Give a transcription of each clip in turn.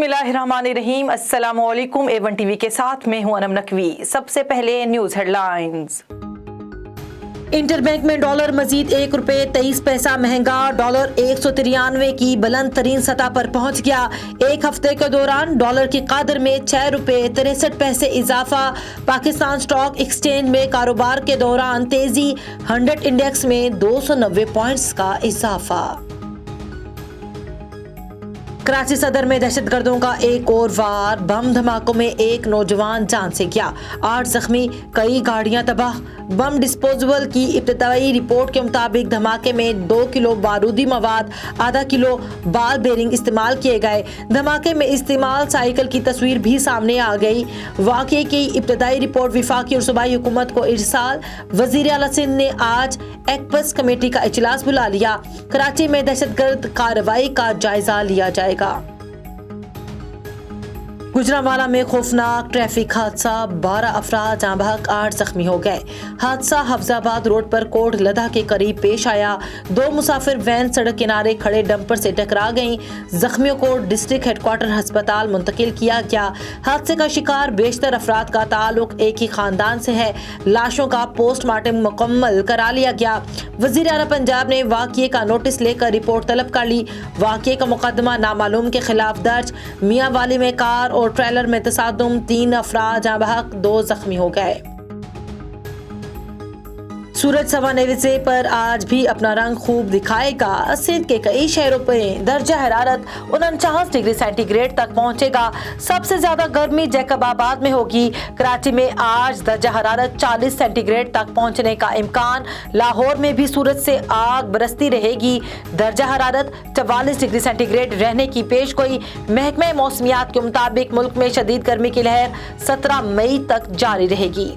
बिस्मिल्लाहिर्रहमानिर्रहीम। अस्सलामुअलैकुम। A1 TV के साथ मैं हूं अनम नकवी। सबसे पहले न्यूज हेडलाइंस। इंटरबैंक में डॉलर मजीद ₹1.23 महंगा, डॉलर 193 की बुलंद तरीन सतह पर पहुंच गया। एक हफ्ते के दौरान डॉलर की कदर में ₹6.63 इजाफा। पाकिस्तान स्टॉक एक्सचेंज में कारोबार के दौरान तेजी, 100 इंडेक्स में 290 पॉइंट्स का इजाफा। कराची सदर में दहशतगर्दों का एक और वार, बम धमाकों में एक नौजवान जान से गया, 8 जख्मी, कई गाड़ियां तबाह। बम डिस्पोजेबल की इब्तदाई रिपोर्ट के मुताबिक धमाके में 2 किलो बारूदी मवाद, आधा किलो बाल बेरिंग इस्तेमाल किए गए। धमाके में इस्तेमाल साइकिल की तस्वीर भी सामने आ गई। वाक़े की इब्तदाई रिपोर्ट विफाकी और सूबाई हुकूमत को इरसाल। वज़ीर आला सिंध ने आज एक्पस कमेटी का इजलास बुला लिया। कराची में दहशतगर्द कार्रवाई का जायजा लिया जाएगा। गुजरांवाला में खौफनाक ट्रैफिक हादसा, 12 अफराद जाँ बहक, 8 जख्मी हो गए। हादसा हफ्जाबाद रोड पर कोट लदा के करीब पेश आया। 2 मुसाफिर वैन सड़क किनारे खड़े डंपर से टकरा गईं। जख्मियों को डिस्ट्रिक्ट हेडक्वार्टर अस्पताल मुंतकिल किया गया। हादसे का शिकार बेशतर अफराद का ताल्लुक एक ही खानदान से है। लाशों का पोस्टमार्टम मुकम्मल करा लिया गया। वज़ीर आला पंजाब ने वाक़ये का नोटिस लेकर रिपोर्ट तलब कर ली। वाक़ये का मुकदमा नामालूम के खिलाफ दर्ज। मियाँ वाली में कार और ट्रेलर में तसादुम, 3 अफराद जाँ बहक, 2 जख्मी हो गए। सूरज सवानेविसे पर आज भी अपना रंग खूब दिखाएगा। सिंध के कई शहरों पर दर्जा हरारत 49 डिग्री सेंटीग्रेड तक पहुंचेगा। सबसे ज्यादा गर्मी जैकबाबाद में होगी। कराची में आज दर्जा हरारत 40 सेंटीग्रेड तक पहुंचने का इम्कान। लाहौर में भी सूरज से आग बरसती रहेगी। दर्जा हरारत 44 डिग्री सेंटीग्रेड रहने की पेशगोई। महकमे मौसमियात के मुताबिक मुल्क में शदीद गर्मी की लहर 17 मई तक जारी रहेगी।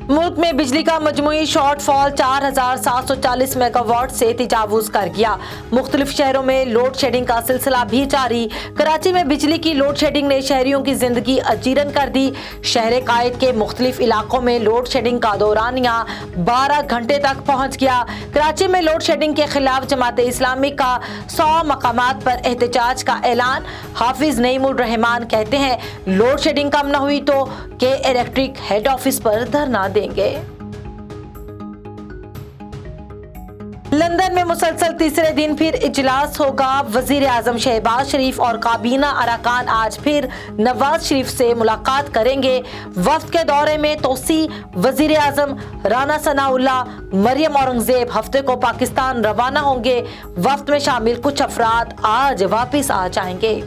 मुल्क में बिजली का मजमूई शॉर्टफॉल 4740 मेगावाट से तजावुज कर गया। मुख्तलिफ शहरों में लोड शेडिंग का सिलसिला भी जारी। कराची में बिजली की लोड शेडिंग ने शहरियों की जिंदगी अजीरन कर दी। शहर कायद के मुख्तलिफ इलाकों में लोड शेडिंग का दौरानिया 12 घंटे तक पहुंच गया। कराची में लोड शेडिंग के खिलाफ जमात इस्लामी का 100 मकामात पर एहतजाज का ऐलान। हाफिज नईमुर रहमान कहते हैं, लोड शेडिंग कम न हुई तो के इलेक्ट्रिक हेड ऑफिस पर धरना देंगे। लंदन में मुसलसल तीसरे दिन फिर इजलास होगा। वजीर आजम शहबाज शरीफ और काबीना अरकान आज फिर नवाज शरीफ से मुलाकात करेंगे। वफ्द के दौरे में तोसी, वजीर आजम राना सनाउल्लाह, मरियम औरंगजेब हफ्ते को पाकिस्तान रवाना होंगे। वफ्द में शामिल कुछ अफराद आज वापस आ जाएंगे।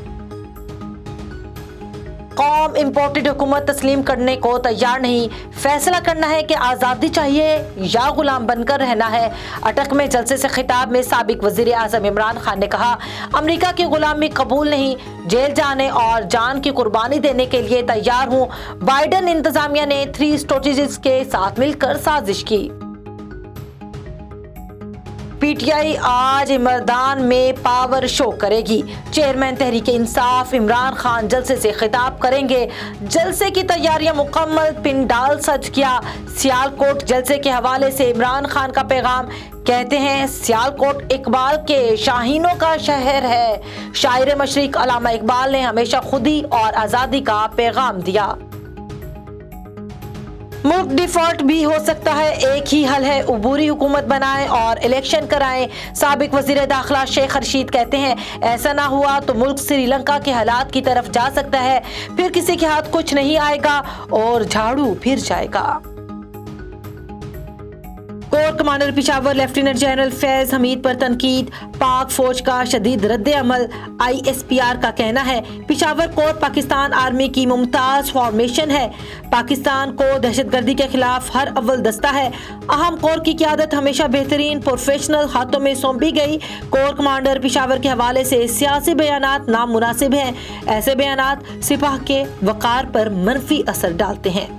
कौम इम्पोर्टेड हुकूमत तस्लीम करने को तैयार नहीं। फैसला करना है कि आज़ादी चाहिए या गुलाम बनकर रहना है। अटक में जलसे से खिताब में साबिक वजीर आज़म इमरान खान ने कहा, अमेरिका की गुलामी कबूल नहीं, जेल जाने और जान की कुर्बानी देने के लिए तैयार हूँ। बाइडन इंतजामिया ने 3 स्ट्रेटजीज के साथ मिलकर साजिश की। पीटीआई आज मर्दान में पावर शो करेगी। चेयरमैन तहरीक इंसाफ इमरान खान जलसे से खिताब करेंगे। जलसे की तैयारियां मुकम्मल, पिंडाल सज गया। सियालकोट जलसे के हवाले से इमरान खान का पैगाम, कहते हैं सियालकोट इकबाल के शाहीनों का शहर है। शायर मशरिक अल्लामा इकबाल ने हमेशा खुदी और आज़ादी का पैगाम दिया। मुल्क डिफॉल्ट भी हो सकता है, एक ही हल है, उबूरी हुकूमत बनाएं और इलेक्शन कराएं। साबिक वजीर दाखिला शेख रशीद कहते हैं, ऐसा ना हुआ तो मुल्क श्रीलंका के हालात की तरफ जा सकता है। फिर किसी के हाथ कुछ नहीं आएगा और झाड़ू फिर जाएगा। Core commander Peshawar lieutenant general Faiz Hamid पर तनकीद। पाक फौज का शदीद रद्द अमल। ISPR का कहना है, पेशावर कोर पाकिस्तान आर्मी की मुमताज फॉर्मेशन है। पाकिस्तान को दहशतगर्दी के खिलाफ हर अव्वल दस्ता है। अहम कोर की क़यादत हमेशा बेहतरीन प्रोफेशनल हाथों में सौंपी गई। कोर कमांडर पेशावर के हवाले से सियासी बयानात नामुनासिब हैं। ऐसे बयानात सिपाह के वक़ार पर मनफी असर डालते हैं।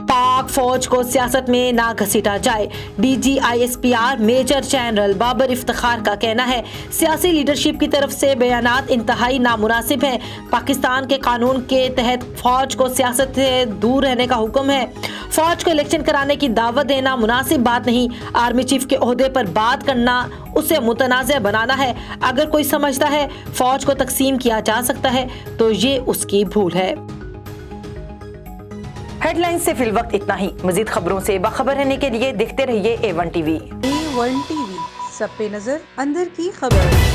पाक फौज को सियासत में ना घसीटा जाए। DG ISPR major general Babar Iftikhar का कहना है, सियासी लीडरशिप की तरफ से बयानात इंतहाई नामुनासिब हैं। पाकिस्तान के कानून के तहत फौज को सियासत से दूर रहने का हुक्म है। फौज को इलेक्शन कराने की दावत देना मुनासिब बात नहीं। आर्मी चीफ के ओहदे पर बात करना اسے متنازع بنانا ہے۔ اگر کوئی سمجھتا ہے فوج کو تقسیم کیا جا سکتا ہے تو یہ اس کی بھول ہے۔ ہیڈ لائن سے فی الوقت اتنا ہی۔ مزید خبروں سے باخبر رہنے کے لیے دیکھتے رہیے A1 TV۔ A1 TV، سب پہ نظر، اندر کی خبر۔